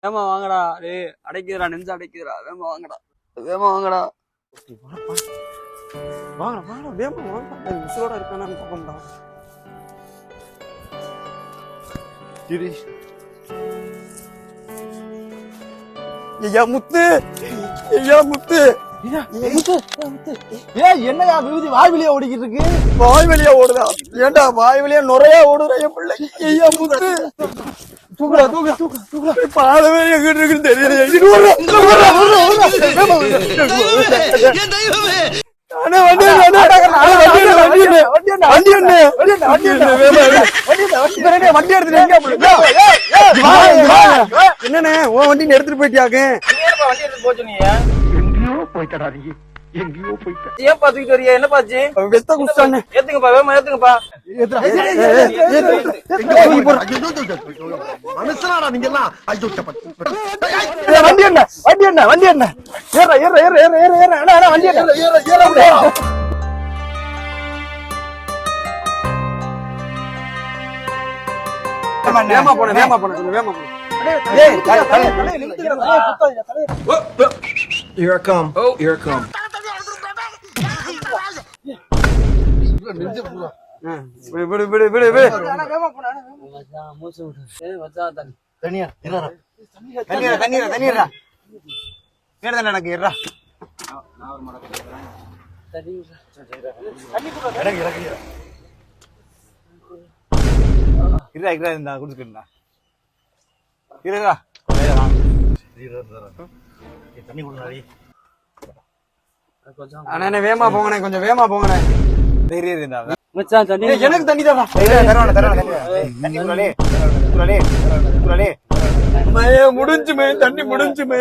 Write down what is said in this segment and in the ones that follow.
வேமா வாங்கடா. டேய் அடைக்குதுடா, நெஞ்சு அடைக்குதுடா. வேமா வாங்கடா, வேமா வாங்கடா. வாங்கடா வாங்கடா, வேமா வாங்கடா. மிஸ்ஸோட இருக்கானு பாப்போம்டா. இரு. ஐயா முத்து, ஐயா முத்து, என்னையா விபூதி வாய் வெளியே ஓடிக்கிட்டு இருக்கு? வாய் வெளியா ஓடுதா? ஏண்டா வாய் வெளியா நுறையா ஓடுற என் பிள்ளை? ஐயா முத்து, தூக்குடா தூக்குடா தூக்குடா. பாலவே எங்கிட்டு இருக்குன்னு தெரியல. என்னண்ணே உன் வண்டி எடுத்துட்டு போயிட்டியாக்கு? வண்டி எடுத்து போச்சு நீ எங்கேயோ போயிட்டடா நீ, எங்கேயோ போயிட்ட. ஏன் பாத்துக்கிட்டு வரியா? என்ன பாச்சு? வெத்த குடிச்சானே. ஏத்துங்கப்பா, வேமா ஏத்துங்கப்பா. மனுஷனாடா நீங்க எல்லாம். வண்டி என்ன வண்டி என்ன வண்டி என்ன? ஏற ஏற ஏற ஏற ஏற ஏற. அண்ணா வண்டி என்ன? வேமா போன வேமா போன வேமா போன. Here I come. Oh, here I come. விடு விடு விடு விடு. தனியா தண்ணீரா தண்ணீரா தண்ணீரா கேடுதானே எனக்கு இருடா. இருடா இருடா இருந்தா குடிச்சுக்கிட்டா இருடா தண்ணி குடினாடி. அண்ணே வேமா போங்கண்ணே, கொஞ்சம் வேமா போங்கண்ணே. தைரியம் இருந்தா மச்சான் தண்ணி எனக்கு தண்ணி தரா. தரவானே தரவானே தண்ணி குடினாலே குடினாலே குடினாலே. மயே முடிஞ்சுமே, தண்ணி முடிஞ்சுமே.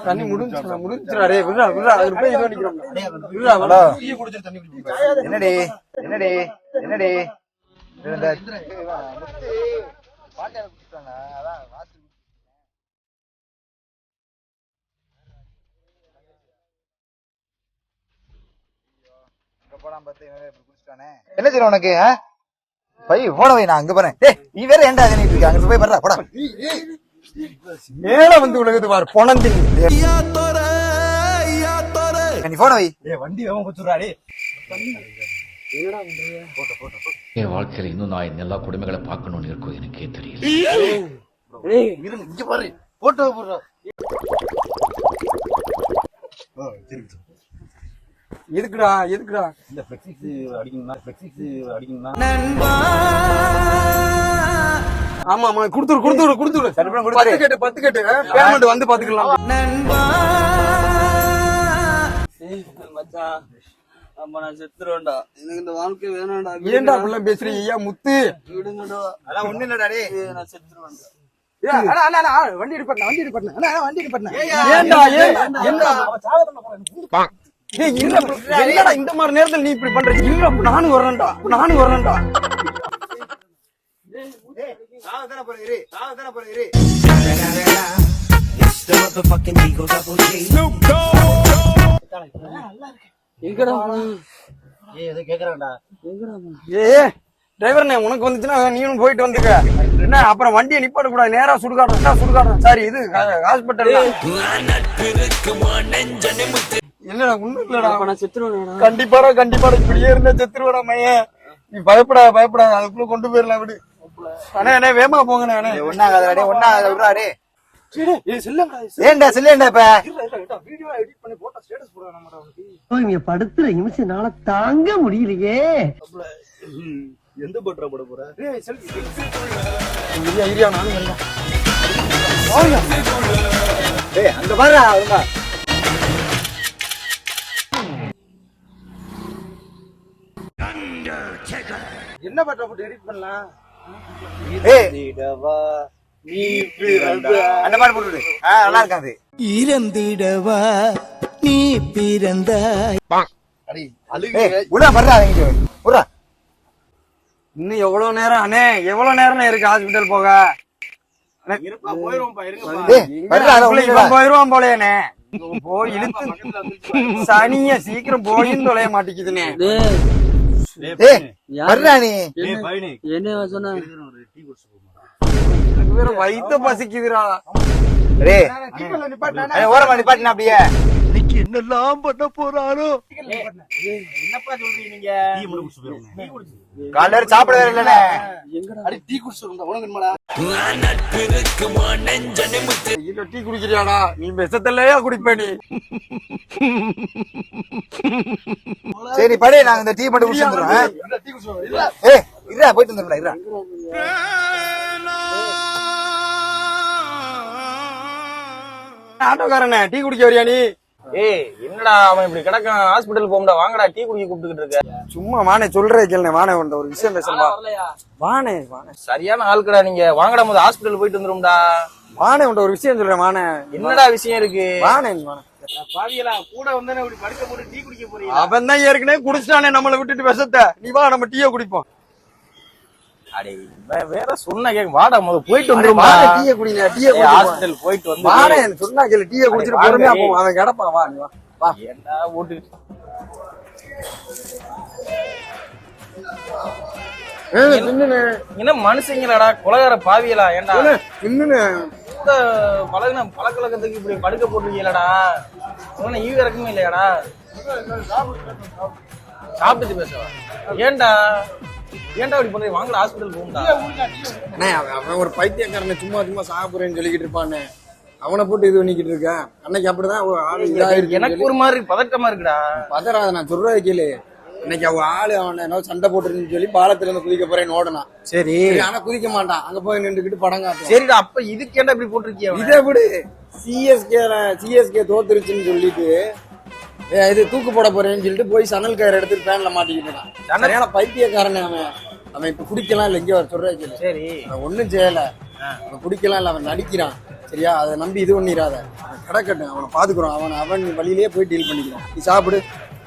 தண்ணி முடிஞ்சுடா முடிஞ்சுடா. டேய் விடுடா விடுடா, அது போய் இது பண்ணிக்கிறோம். விடுடா விடுடா. என்னடி என்னடி என்னடி என்ன செய்ய உனக்கு? பை போன வை, நான் அங்க போறேன். நீ வேற ஏன்டா பண்ணிட்டு இருக்க? அங்க போய் பண்றா போடா. மேல வந்து உலகத்து பாரு பொணந்தி. நீ போன வை. வண்டி வேகமா போச்சுறாடே. என் வாழ்க்கையில இன்னும் நான் எல்லா குடும்பங்களை பார்க்கணும்னு இருக்கும் எனக்கே தெரியல. இங்க பாரு போட்டோ போடுறா. எதுக்குடா எதுக்குடா இந்த ஃபிளெக்ஸிக்ஸ் அடிக்கணும்னா ஆமா ஆமா குடுத்துரு குடுத்துரு குடுத்துரு. 10 கேட்டு பேமெண்ட் வந்து பாத்துக்கலாம். மச்சான் அம்மா நான் செத்துருவேன்டா. எனக்கு இந்த வாழ்க்கை வேணாம்டா. ஏன்டா அப்படிலாம் பேசுறீங்க? ஐயா முத்து விடுங்கடா. அதான் ஒண்ணு இல்லடா டேய், நான் செத்துருவேன்டா. வண்டி எடுப்பா வண்டி எடுப்பா வண்டி எடுப்பா. ஏன்டா ஏன்டா என்னடா இந்த மாதிரி நேரத்துல நீ இப்படி பண்ற? இல்ல நானும் வரேன்டா நானும் வரேன்டா. சாவதான போறீங்க சாவதான போறீங்க. எங்கடா ஏதோ கேக்குறான்டா. டிரைவர்ண்ணே உனக்கு வந்துச்சுன்னா நீனும் போயிட்டு வந்துக்க. என்ன அப்புறம் வண்டியை நிப்பாட்ட கூடாது, நேரா சுடுகாடுறோம். சாரி இது ஹாஸ்பிட்டல். இல்லடா ஒண்ணும் இல்லடா, நான் செத்துருவேன். கண்டிப்பாடா கண்டிப்பாடா. இப்படியே இருந்தா செத்துருவடா மையன். நீ பயப்படாத பயப்படாத, அதுக்குள்ள கொண்டு போயிடலாம் விடு. அண்ணே அண்ணே வேமா போங்கண்ணே. அண்ணே ஒன்னாகாதடா டேய், ஒன்னாகாத விடுறா டேய். ஏன்டா சில்லேண்டா இப்ப வீடியோ எடிட் பண்ணி போட்டா ஸ்டேட்டஸ் போடுறேன் நம்ம. இங்க படுத்துற நிமிஷம்னால தாங்க முடியலையே. எந்த பட்ரா போட போற? ஐயா நானும் வரேன். டேய் அங்க பாருடா அவங்க. என்ன பட்ற போட்டு எடிட் பண்ணலாம்? ஏய் நீ பிறந்தா அந்த மாதிரி போட்டுடு. நல்லா இருக்காது. இறந்திடவா நீ பிறந்தாய். உடா பண்றா இங்க உடா. இன்னும் எவ்வளவு நேரம் அண்ணே? எவ்வளவு நேரம் இருக்கு ஹாஸ்பிட்டல் போக? போயிருவான் போலேண்ணே. போய் இழுத்து சனிய சீக்கிரம் போயின்னு தொலைய மாட்டேங்குதுண்ணே. ஏய் வர்றா நீ என்ன சொன்ன எனக்கு வேற வயித்த பசிக்குதுடா. டேய் ஓரமா நிப்பாட்டினா அப்படியே இன்னைக்கு என்னெல்லாம் பண்ண போறாரோ. என்னப்பா சொல்றீங்க நீங்க? காலைல வரை சாப்பிட வேற இல்லனே. அடி டீ குடிச்சிருந்தா உனக்கு என்னடா? இல்ல டீ குடிக்கிறியாடா? நீ விஷத்தலையா குடிப்ப நீ. சரி படி, நாங்க இந்த டீ மட்டும் குடிச்சு வந்துறோம். டீ குடிச்சிருந்தா ஏய் இருடா, போயிட்டு வந்துறோம்டா, இருடா. ஆட்டோக்காரனே டீ குடிக்க வரியா நீ? ஏய் என்னடா அவன் இப்படி கிடக்கான், ஹாஸ்பிடல் போம்டா, வாங்கடா டீ குடிக்க கூப்பிட்டுக்கிட்டு இருக்க. சும்மா வானே சொல்றே கேளுனே, வானே வந்த ஒரு விஷயம் பேசணுமா? வானே வானே சரியான ஆளுக்குடா நீங்க, வாங்கடா முதல்ல ஹாஸ்பிடல் போயிட்டு வந்துரும்டா. வானே உண்ட ஒரு விஷயம் சொல்றேன் வானே. என்னடா விஷயம் இருக்கு? வானே வானே. பாவியலா கூட வந்தானே இப்படி படுக்க போட்டு டீ குடிக்க போறீங்க. அவன் தான் ஏற்கனவே குடிச்சிட்டானே நம்மளை விட்டுட்டு விஷத்தை. நீ வா நம்ம டீயை குடிப்போம். அடே வேற சொன்னா கேக்க, வாடா முதல்ல போயிட்டு வந்துரும்டா. வானே டீயை குடிங்க, டீயை குடிப்போம். ஹாஸ்பிடல் போயிட்டு வந்து வானே சொன்னா கேளு, டீயை குடிச்சிட்டு பொறுமையா போவோம். அவன் கிடப்பான், வா நீ வா வா. ஏன்டா ஓட்டு என்ன மனுஷங்களாடா, கொலகார பாவியலா? ஏன்டா இன்னும் கூட பழகின பழக்கத்துக்கு இப்படி படுக்க போட்டுருக்கீங்களடா? உடனே ஈவு இறக்கமே இல்லையாடா? சாப்பிட்டு பேசவா? ஏன்டா ஏன்டா இப்படி பண்றீங்க? வாங்கடா ஹாஸ்பிடல் போகும்டா. அண்ணே அவன் ஒரு பைத்தியக்காரனை சும்மா சும்மா சாப்பிடுறேன்னு சொல்லிக்கிட்டு இருப்பானே, அவனை போட்டு இது பண்ணிக்கிட்டு இருக்கேன். அன்னைக்கு அப்படிதான் ஒரு ஆளு இதாயிருக்கு. எனக்கு ஒரு மாதிரி பதட்டமா இருக்குடா. பதறாத, நான் சொல்றதை கேளு. இன்னைக்கு அவன் ஆளு அவனை என்ன சண்டை போட்டுருன்னு சொல்லி பாலத்துல இருந்து குதிக்க போறேன்னு ஓடனான். சரி ஆனா குதிக்க மாட்டான், அங்க போய் நின்றுக்கிட்டு படம் காட்டுவான். சரிடா, அப்ப இதுக்கு ஏன்டா இப்படி போட்டிருக்கிய? இதை விடு, சிஎஸ்கே தோத்துருச்சுன்னு சொல்லிட்டு இது தூக்கு போட போறேன்னு சொல்லிட்டு போய் சணல் கயிறு எடுத்துட்டு ஃபேன்ல மாட்டிக்கிட்டான். சரியான பைத்தியக்காரனே அவன். அவன் இப்ப குடிக்கலாம் இல்ல, இங்க சொல்ற கேளு. சரி அவன் ஒண்ணும் செய்யல, அவன் குடிக்கலாம் இல்ல, அவன் நடிக்கிறான். சரியா, அதை நம்பி இது பண்ணிடாத. அவன் கிடக்கட்டும், அவனை பாத்துக்கிறோம். அவன் வழியிலேயே போய் டீல் பண்ணிக்கிறான். நீ சாப்பிடு,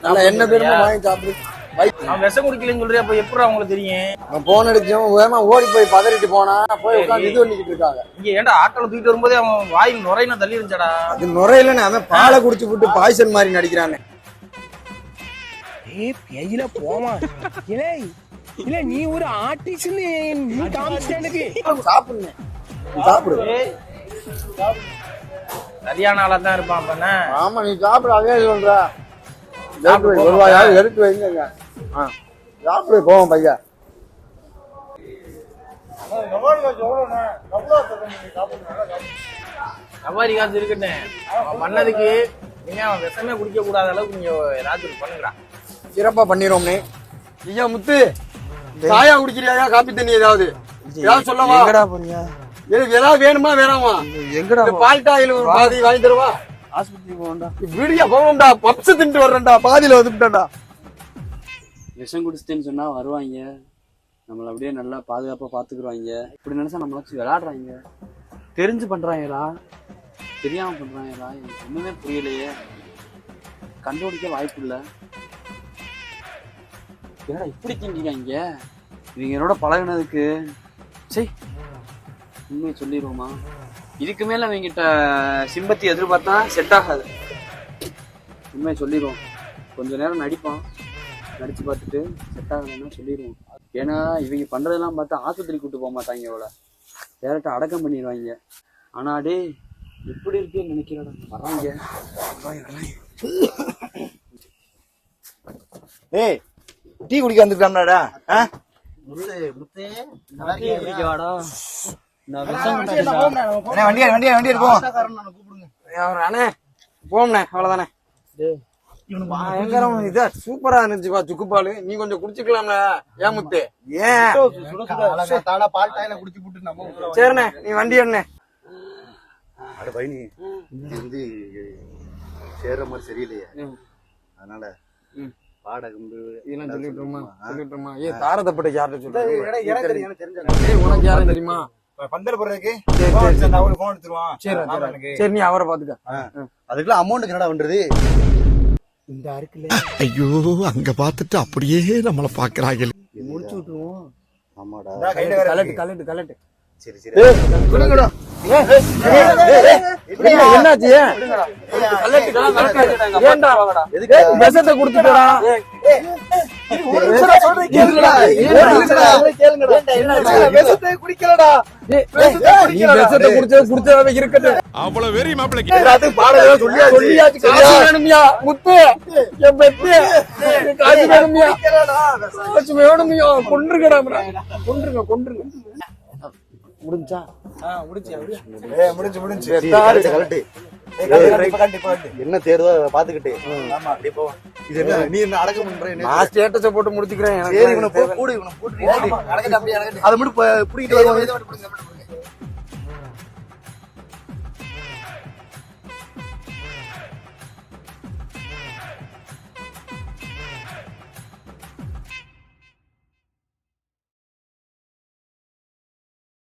நல்லா என்ன பேருமோ வாங்கி சாப்பிடு. அவன் விஷம் குடிக்கலன்னு சொல்றியா? அப்ப எப்படி அவங்களுக்கு தெரியும்? அவன் போன் அடிச்சவன் வேகமா ஓடி போய் பதறிட்டு போனா, போய் உட்காந்து இது பண்ணிக்கிட்டு இருக்காங்க. இங்க ஏன்டா ஆட்டோல தூக்கிட்டு வரும்போதே அவன் வாயில் நுரையின தள்ளி இருந்துச்சாடா? அது நுரையிலன்னு அவன் பாலை குடிச்சு விட்டு பாய்சன் மாதிரி நடிக்கிறானே. பேயில போமா இல்ல, நீ ஒரு ஆர்டிஸ்ட் நீ காமிச்சிட்ட. சாப்பிடுங்க, சாப்பிடு. சரியான ஆளா தான் இருப்பான் அப்ப. ஆமா நீ சாப்பிடு, அதே சொல்ற. ஒருவாயாவது எடுத்து வைங்க. சாப்பிடு போவோம் பையா. சவாரி காசு இருக்குன்னு அவன் பண்ணதுக்கு நீங்க அவன் விஷமே குடிக்க கூடாத அளவுக்கு நீங்க ஏதாச்சும் பண்ணுங்கடா. சிறப்பா பண்ணிடுவோம்னே. ஐயா முத்து, சாயா குடிக்கிறியா? காப்பி தண்ணி ஏதாவது சொல்லவா? எங்கடா போனியா? எனக்கு ஏதாவது வேணுமா வேணாமா? எங்கடா பால்டாயில் ஒரு பாதி வாங்கி தருவா? ஆஸ்பத்திரி போகண்டா. வீடியோ போவோம்டா, பப்ஸ் தின்ட்டு வர்றேன்டா, பாதியில வந்துட்டான்டா. விஷம் குடிச்சிட்டேன்னு சொன்னா வருவாங்க, நம்மள அப்படியே நல்லா பாதுகாப்பா பாத்துக்குருவாங்க. இப்படி நினைச்சா நம்மள வச்சு விளையாடுறாங்க. தெரிஞ்சு பண்றாங்களா தெரியாம பண்றாங்களா? எனக்கு ஒண்ணுமே புரியலையே. கண்டுபிடிக்க வாய்ப்பு இல்லை. ஏடா இப்படி திங்கிறாங்க இவங்க என்னோட பழகினதுக்கு. சரி உண்மையை சொல்லிடுவோமா? இதுக்கு மேல அவங்கிட்ட சிம்பத்தி எதிர்பார்த்தா செட் ஆகாது. உண்மையை சொல்லிடுவோம். கொஞ்ச நேரம் நடிப்பான், நடிச்சு பார்த்துட்டு செட் ஆகலைன்னா சொல்லிடுவோம். ஏன்னா இவங்க பண்றதெல்லாம் பார்த்தா ஆஸ்பத்திரி கூட்டு போக மாட்டாங்க, இவள டேரக்டா அடக்கம் பண்ணிடுவாங்க. ஆனா டே எப்படி இருக்குன்னு நினைக்கிறடா வர்றாங்க. ஏய் டீ குடிக்க வந்துட்டாம்டா. வண்டி இருக்கும். அண்ணே போம்ண்ணே, அவ்வளவுதானே. பயங்கரம் இதா சூப்பரா இருந்துச்சுப்பா சுக்குப்பாலு. நீ கொஞ்சம் குடிச்சுக்கலாம்ல. ஏன் முத்து? ஏன் குடிச்சு போட்டு நம்ம சரிண்ணே, நீ வண்டி அண்ணே. அட பையனி வந்து சேர்ற மாதிரி சரியில்லையே, அதனால பாடகம் இதெல்லாம் சொல்லிட்டுமா? ஏ தாரதப்பட்ட யார்கிட்ட சொல்ற? உனக்கு யாரும் தெரியுமா? பந்தல் போடுறதுக்கு போன் எடுத்துருவான். சரி நீ அவரை பாத்துக்க. அதுக்கெல்லாம் அமௌண்ட் என்னடா பண்றது? இந்த அருக்குல ஐயோ அங்க பாத்துட்டு அப்படியே நம்மள பாக்குறாங்க. முடிச்சு விட்டுருவோம். ஆமாடா, கலட்டு. சரி என்னாச்சு? ஏன்டா விஷத்தை குடுத்துட்டா? விஷத்தை குடிக்கலடா. நீ விஷத்தை குடிச்சதாவே இருக்கட்டும். அவ்வளவு வெறி மாப்பிளைக்கு எல்லாத்துக்கும் பாடம் சொல்லியாச்சு. காசு வேணுமியா முத்து, என் பெத்து காசு வேணுமியா, காசு வேணுமியா, கொன்றுங்கடா, கொன்றுங்க. முடிஞ்சா முடிஞ்சு கலட்டு கண்டிப்பா என்ன தேர்தோ பாத்துக்கிட்டு இது என்ன நீ என்ன அடக்கம் பண்ற என்ன? நான் ஸ்டேட்டஸை போட்டு முடிச்சுக்கிறேன். சரி இவனை கூடு இவனை கூட்டு அதை மட்டும் பிடிக்கிட்டு வருவாங்க.